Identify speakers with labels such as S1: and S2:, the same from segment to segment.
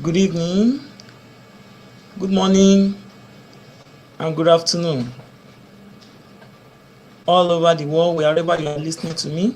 S1: Good evening, good morning, and good afternoon. All over the world, wherever you are listening to me,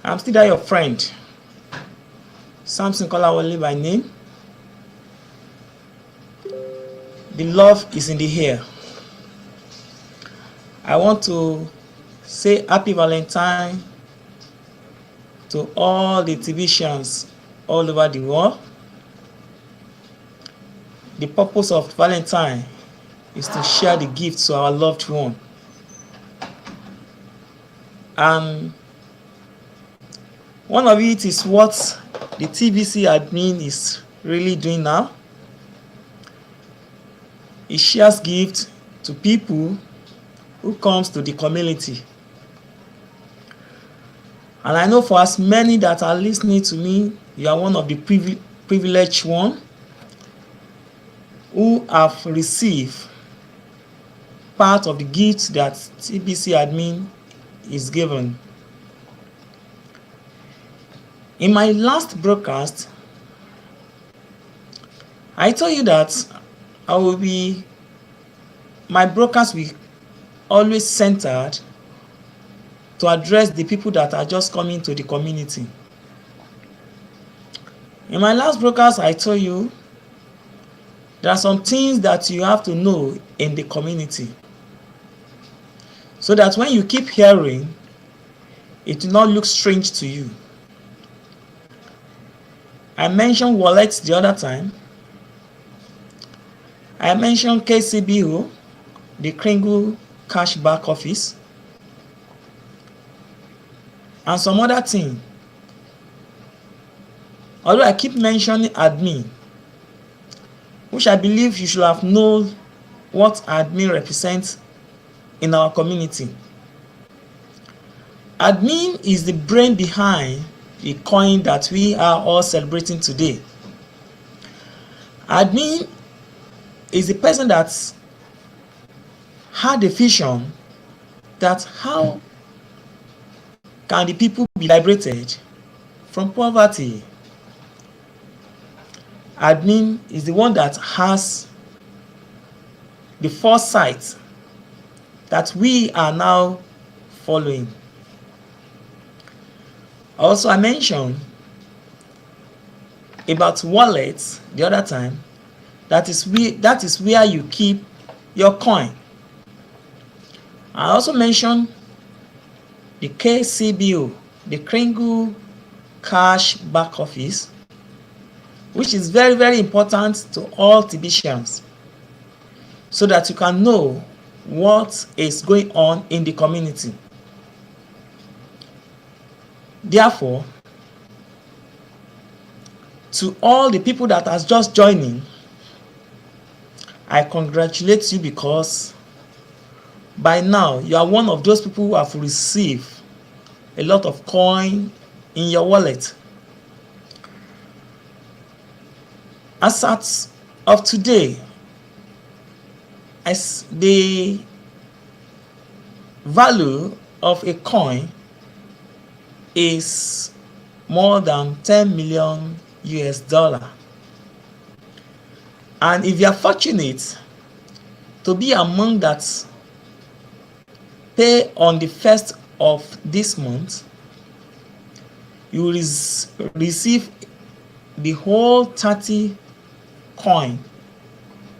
S1: I'm still there, your friend, Samson Kolawole by name. The love is in the air. I want to say happy Valentine to all the TVians all over the world. The purpose of Valentine is to share the gift to our loved one. And one of it is what the TVC admin is really doing now. He shares gifts to people who comes to the community. And I know for as many that are listening to me, you are one of the privileged one who have received part of the gifts that TBC admin is given. In my last broadcast, I told you that my broadcast will always centered to address the people that are just coming to the community. In my last broadcast, I told you there are some things that you have to know in the community so that when you keep hearing, it will not look strange to you. I mentioned wallets the other time. I mentioned KCBO, the Kringle Cashback Office, and some other thing. Although I keep mentioning admin, which I believe you should have known what admin represents in our community. Admin is the brain behind the coin that we are all celebrating today. Admin is the person that had a vision that how can the people be liberated from poverty. Admin is the one that has the foresight that we are now following. Also, I mentioned about wallets the other time. That is where you keep your coin. I also mentioned the KCBO, the Kringle Cash Back Office, which is very, very important to all TBians so that you can know what is going on in the community. Therefore, to all the people that are just joining, I congratulate you because by now you are one of those people who have received a lot of coin in your wallet. As of today, as the value of a coin is more than 10 million US dollar. And if you are fortunate to be among that pay on the 1st of this month, you will receive the whole 30 coin.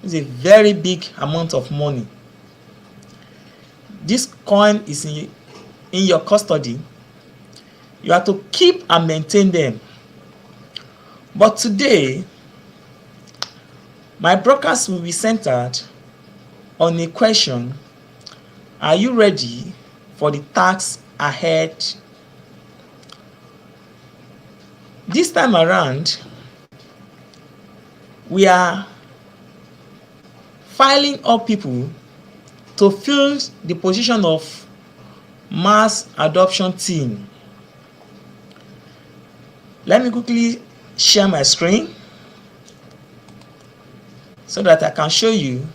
S1: It's a very big amount of money. This coin is in your custody. You have to keep and maintain them. But today, my broadcast will be centered on a question: are you ready for the task ahead? This time around, we are filing up people to fill the position of mass adoption team. Let me quickly share my screen so that I can show you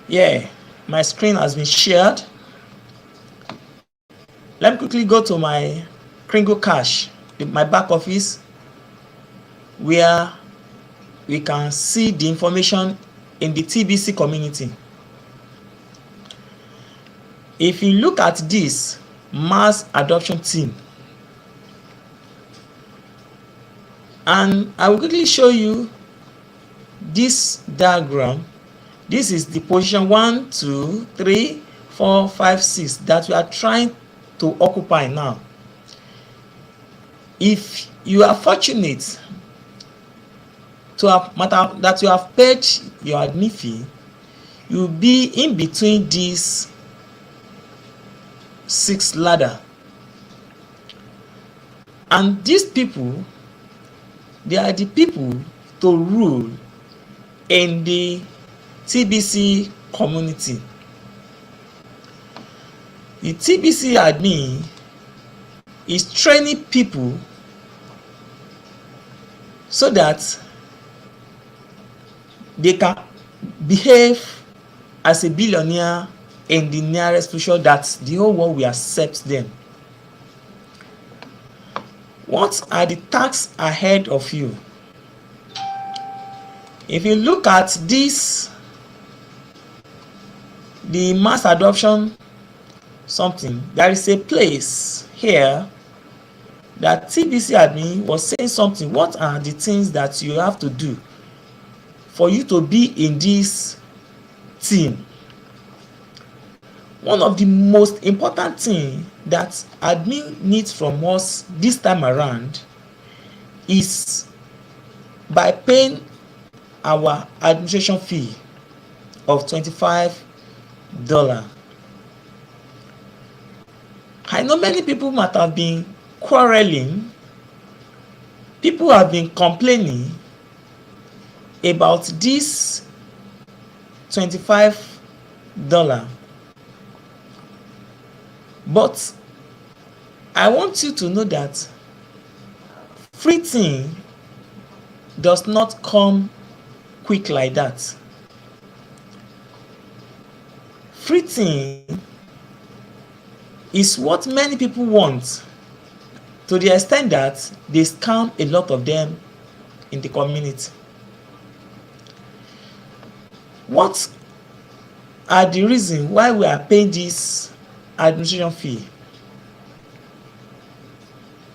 S1: Yeah, my screen has been shared. Let me quickly go to my Kringle Cash, my back office, where we can see the information in the TBC community. If you look at this mass adoption team, and I will quickly show you this diagram. This is the position 1, 2, 3, 4, 5, 6 that we are trying to occupy now. If you are fortunate to have that you have paid your admin fee, you will be in between these 6 ladder. And these people, they are the people to rule in the TBC community. The TBC admin is training people so that they can behave as a billionaire in the nearest future, that the whole world will accept them. What are the tasks ahead of you? If you look at this, the mass adoption something, there is a place here that TBC admin was saying something. What are the things that you have to do for you to be in this team? One of the most important things that admin needs from us this time around is by paying our administration fee of $25. I know many people might have been quarreling. People have been complaining about this $25. But I want you to know that free thing does not come quick like that. Free thing is what many people want, to the extent that they scam a lot of them in the community. What are the reasons why we are paying this administration fee?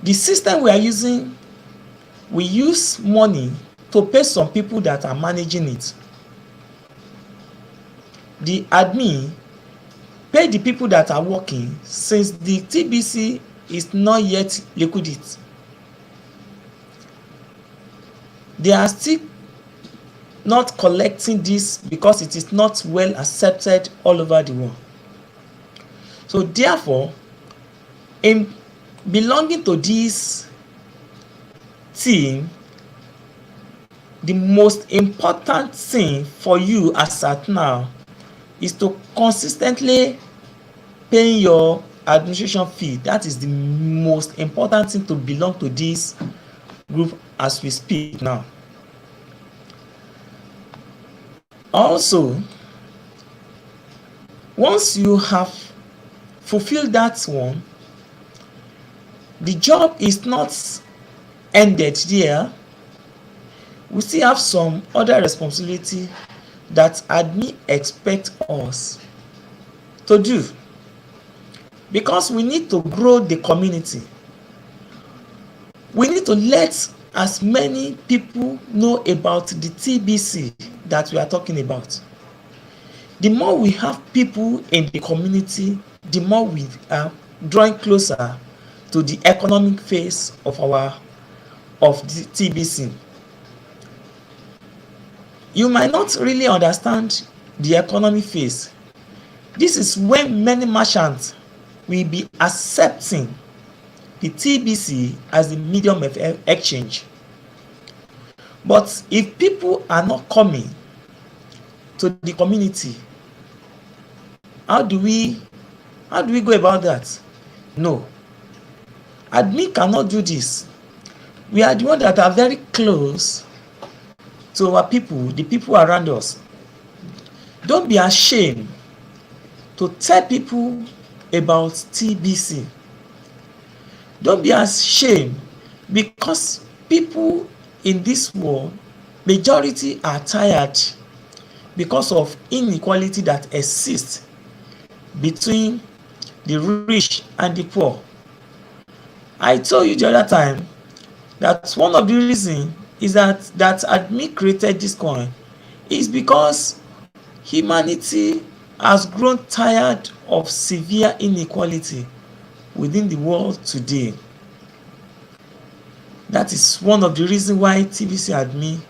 S1: The system we are using, we use money to pay some people that are managing it. The admin pay the people that are working, since the TBC is not yet liquidate. They are still not collecting this because it is not well accepted all over the world. So therefore, in belonging to this team, the most important thing for you as at now is to consistently pay your administration fee. That is the most important thing to belong to this group as we speak now. Also, once you have fulfilled that one, the job is not ended there. We still have some other responsibility that admin expect us to do, because we need to grow the community. We need to let as many people know about the TBC that we are talking about. The more we have people in the community, the more we are drawing closer to the economic phase of the TBC. You might not really understand the economic phase. This is when many merchants will be accepting the TBC as the medium of exchange. But if people are not coming to the community, how do we go about that? No, admin cannot do this. We are the ones that are very close to our people, the people around us. Don't be ashamed to tell people about TBC. Don't be ashamed, because people in this world, majority are tired because of inequality that exists between the rich and the poor. I told you the other time that one of the reasons is that admin created this coin is because humanity has grown tired of severe inequality within the world today. That is one of the reasons why TBC admin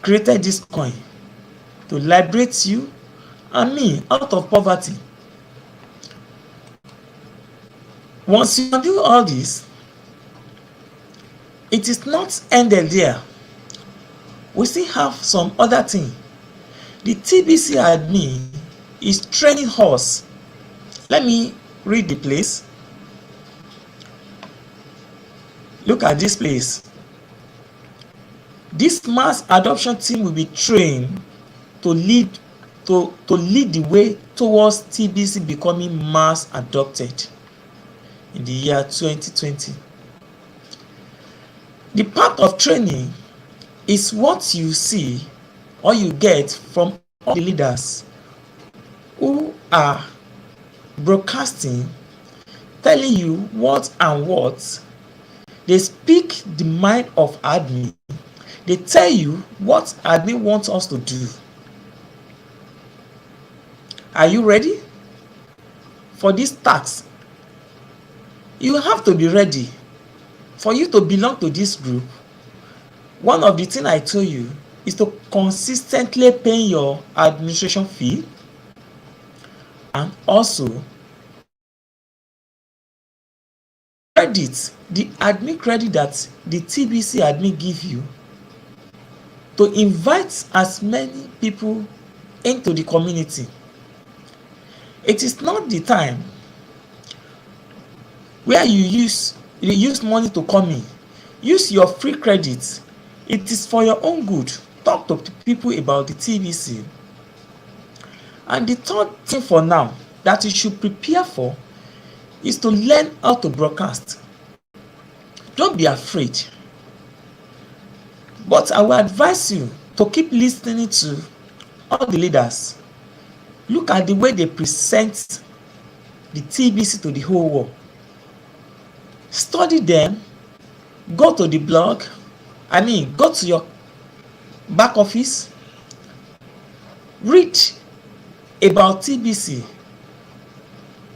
S1: created this coin, to liberate you and me out of poverty. Once you do all this, it is not ended there. We still have some other thing. The TBC admin is training us. Let me read the place. Look at this place. This mass adoption team will be trained to lead the way towards TBC becoming mass adopted in the year 2020. The part of training is what you see or you get from all the leaders who are broadcasting, telling you what and what. They speak the mind of admin. They tell you what admin wants us to do. Are you ready for this task? You have to be ready. For you to belong to this group, one of the things I told you is to consistently pay your administration fee, and also credit, the admin credit that the TBC admin give you, to invite as many people into the community. It is not the time where you use money to come in. Use your free credit. It is for your own good. Talk to people about the TBC. And the third thing for now that you should prepare for is to learn how to broadcast. Don't be afraid. But I will advise you to keep listening to all the leaders. Look at the way they present the TBC to the whole world. Study them. Go to the blog. Go to your back office. Read about TBC.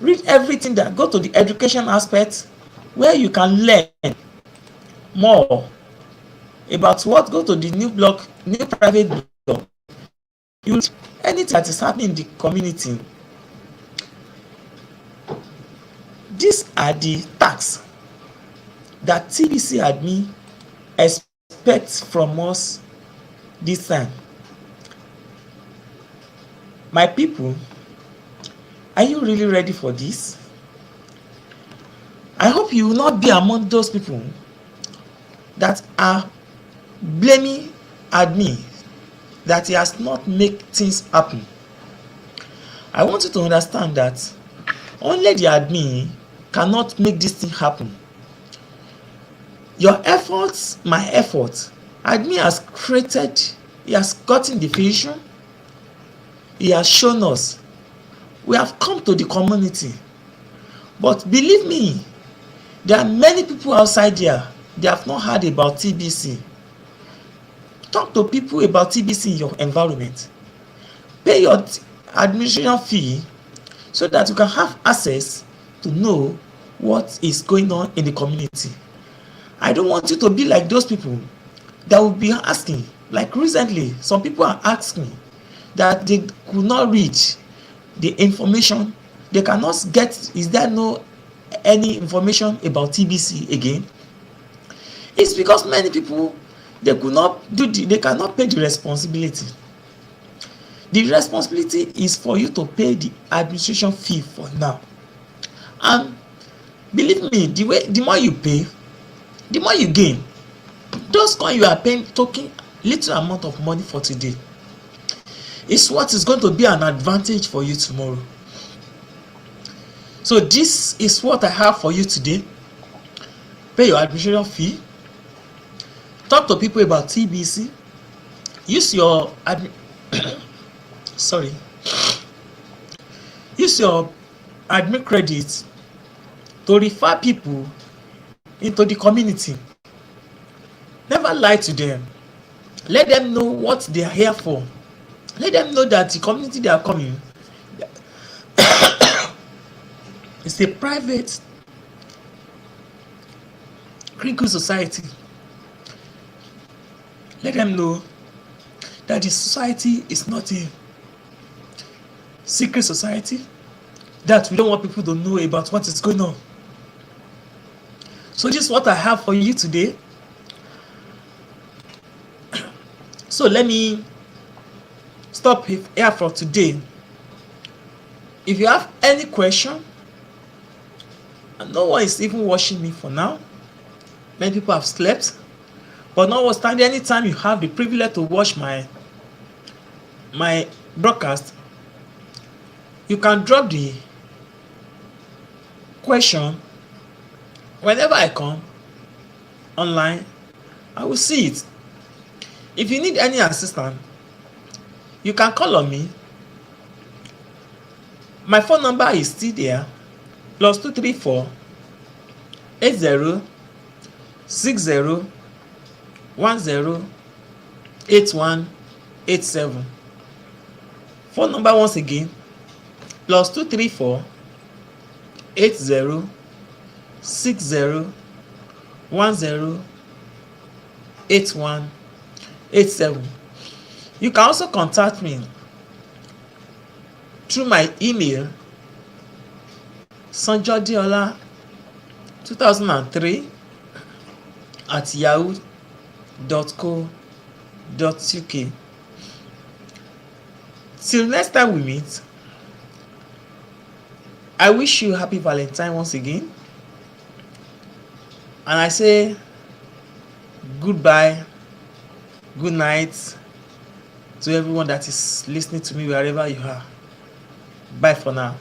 S1: Read everything that go to the education aspect, where you can learn more about what. Go to the new blog, new private blog. You anything that is happening in the community. These are the tasks that TBC admin expects from us this time. My people, are you really ready for this? I hope you will not be among those people that are blaming admin that he has not made things happen. I want you to understand that only the admin cannot make this thing happen. Your efforts, my efforts, admin has created, he has gotten the vision, he has shown us. We have come to the community. But believe me, there are many people outside there, they have not heard about TBC. Talk to people about TBC in your environment. Pay your administration fee so that you can have access to know what is going on in the community. I don't want you to be like those people that will be asking. Like recently, some people are asking that they could not reach the information. They cannot get, is there no any information about TBC again? It's because many people, they could not do they cannot pay the responsibility. The responsibility is for you to pay the administration fee for now. And believe me, the more you pay, the more you gain. Those coins you are paying, talking little amount of money for today. is what is going to be an advantage for you tomorrow. So this is what I have for you today. Pay your admission fee. Talk to people about TBC. Use your use your admin credit to refer people into the community. Never lie to them. Let them know what they are here for. Let them know that the community they are coming is a private crinkle society. Let them know that the society is not a secret society, that we don't want people to know about what is going on. So this is what I have for you today. So let me stop here for today. If you have any question, and no one is even watching me for now, many people have slept, but notwithstanding, anytime you have the privilege to watch my broadcast, you can drop the question. Whenever I come online, I will see it. If you need any assistance, you can call on me. My phone number is still there, +234 80 60 10 8187. Phone number once again, +234 80 60 10 8187. You can also contact me through my email, sanjodiola2003@yahoo.co.uk. Till next time we meet, I wish you happy Valentine once again, and I say goodbye, good night to everyone that is listening to me wherever you are. Bye for now.